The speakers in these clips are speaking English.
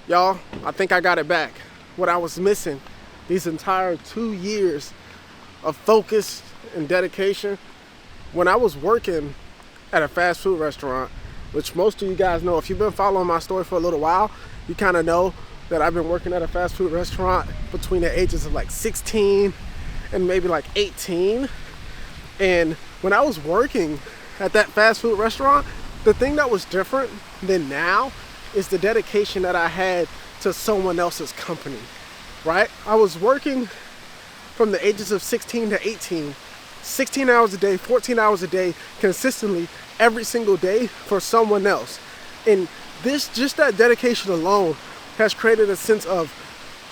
Y'all, I think I got it back. What I was missing these entire 2 years of focus and dedication. When I was working at a fast food restaurant, which most of you guys know, if you've been following my story for a little while, you kind of know that I've been working at a fast food restaurant between the ages of like 16 and maybe like 18. And when I was working at that fast food restaurant, the thing that was different than now is the dedication that I had to someone else's company, right? I was working from the ages of 16 to 18, 16 hours a day, 14 hours a day, consistently every single day for someone else. And just that dedication alone has created a sense of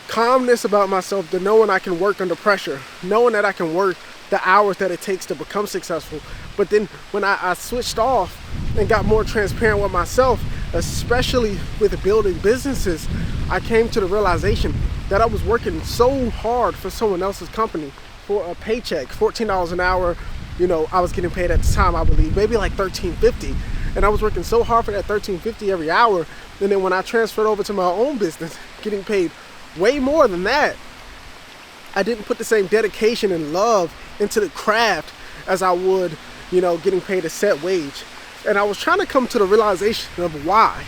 calmness about myself, to knowing I can work under pressure, knowing that I can work the hours that it takes to become successful. But then when I switched off and got more transparent with myself, especially with building businesses, I came to the realization that I was working so hard for someone else's company for a paycheck, $14 an hour. You know, I was getting paid at the time, I believe, maybe like $13.50. And I was working so hard for that $13.50 every hour. And then when I transferred over to my own business, getting paid way more than that, I didn't put the same dedication and love into the craft as I would, you know, getting paid a set wage. And I was trying to come to the realization of why.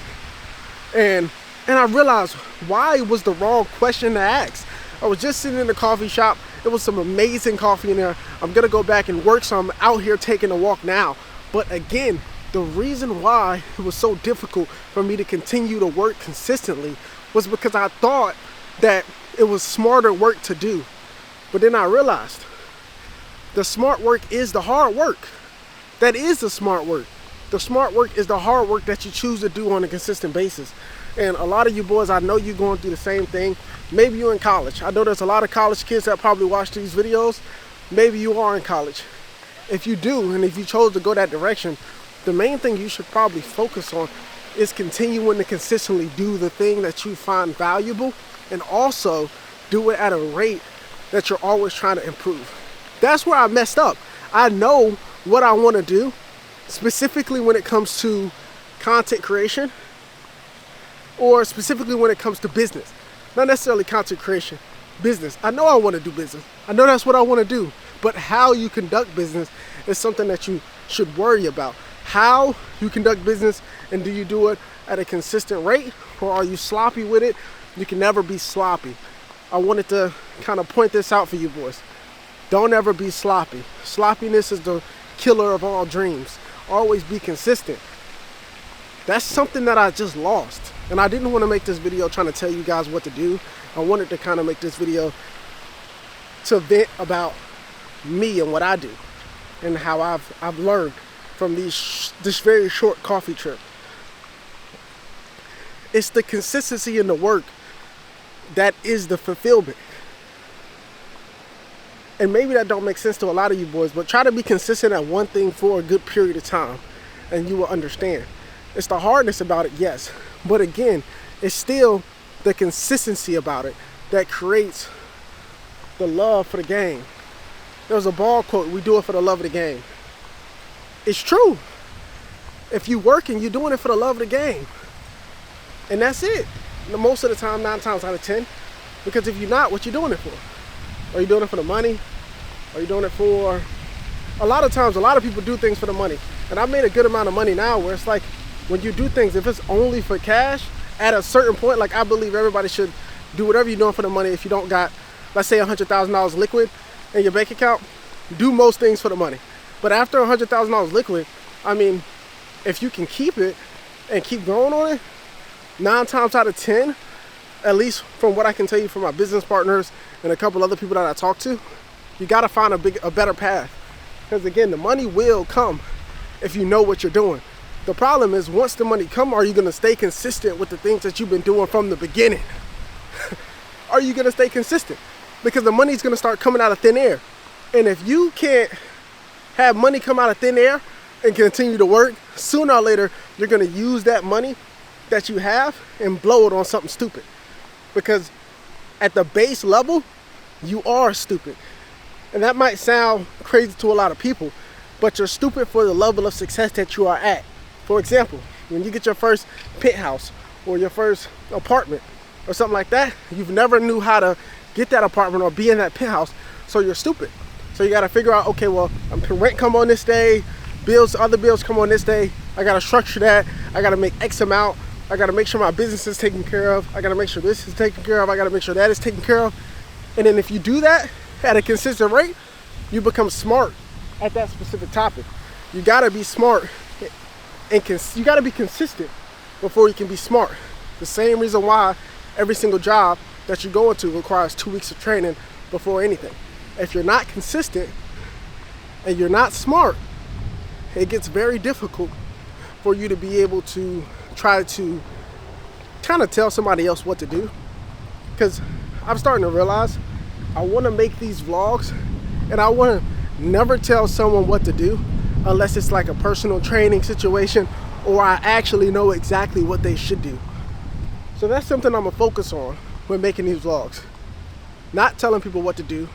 And I realized why was the wrong question to ask. I was just sitting in the coffee shop. There was some amazing coffee in there. I'm gonna go back and work, so I'm out here taking a walk now. But again, the reason why it was so difficult for me to continue to work consistently was because I thought that it was smarter work to do. But then I realized the smart work is the hard work. That is the smart work. The smart work is the hard work that you choose to do on a consistent basis. And a lot of you boys, I know you're going through the same thing. Maybe you're in college. I know there's a lot of college kids that probably watch these videos. Maybe you are in college. If you do, and if you chose to go that direction, the main thing you should probably focus on is continuing to consistently do the thing that you find valuable, and also do it at a rate that you're always trying to improve. That's where I messed up. I know what I want to do, specifically when it comes to content creation, or specifically when it comes to business. Not necessarily content creation, business. I know I want to do business. I know that's what I want to do. But how you conduct business is something that you should worry about. How you conduct business, and do you do it at a consistent rate, or are you sloppy with it? You can never be sloppy. I wanted to kind of point this out for you boys. Don't ever be sloppy. Sloppiness is the killer of all dreams. Always be consistent. That's something that I just lost. And I didn't want to make this video trying to tell you guys what to do. I wanted to kind of make this video to vent about me and what I do, and how I've learned from this very short coffee trip. It's the consistency in the work that is the fulfillment. And maybe that don't make sense to a lot of you boys, but try to be consistent at one thing for a good period of time, and you will understand. It's the hardness about it, yes. But again, it's still the consistency about it that creates the love for the game. There's a ball quote, we do it for the love of the game. It's true. If you working, you're doing it for the love of the game. And that's it. Most of the time, 9 times out of 10. Because if you're not, what you doing it for? Are you doing it for the money? Are you doing it for... A lot of times, a lot of people do things for the money. And I've made a good amount of money now where it's like, when you do things, if it's only for cash, at a certain point, like I believe everybody should do whatever you're doing for the money. If you don't got, let's say $100,000 liquid in your bank account, do most things for the money. But after $100,000 liquid, I mean, if you can keep it and keep going on it, 9 times out of 10, at least from what I can tell you from my business partners and a couple other people that I talk to, you got to find a better path. Because again, the money will come if you know what you're doing. The problem is, once the money come, are you going to stay consistent with the things that you've been doing from the beginning? Are you going to stay consistent? Because the money's going to start coming out of thin air. And if you can't have money come out of thin air and continue to work, sooner or later, you're going to use that money that you have and blow it on something stupid. Because at the base level, you are stupid. And that might sound crazy to a lot of people, but you're stupid for the level of success that you are at. For example, when you get your first penthouse or your first apartment, or something like that, you've never knew how to get that apartment or be in that penthouse, so you're stupid. So you gotta figure out, okay, well, rent come on this day, other bills come on this day. I gotta structure that. I gotta make X amount. I gotta make sure my business is taken care of. I gotta make sure this is taken care of. I gotta make sure that is taken care of. And then if you do that at a consistent rate, you become smart at that specific topic. You gotta be smart and you gotta be consistent before you can be smart. The same reason why every single job that you go into requires 2 weeks of training before anything. If you're not consistent and you're not smart, it gets very difficult for you to be able to try to kind of tell somebody else what to do. Because I'm starting to realize I want to make these vlogs and I want to never tell someone what to do unless it's like a personal training situation or I actually know exactly what they should do. So that's something I'm gonna focus on when making these vlogs. Not telling people what to do,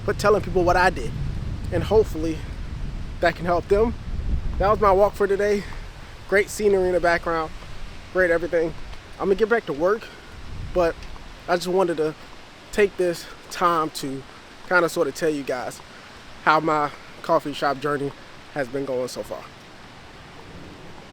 but telling people what I did. And hopefully that can help them. That was my walk for today. Great scenery in the background, great everything. I'm gonna get back to work, but I just wanted to take this time to kind of sort of tell you guys how my coffee shop journey has been going so far.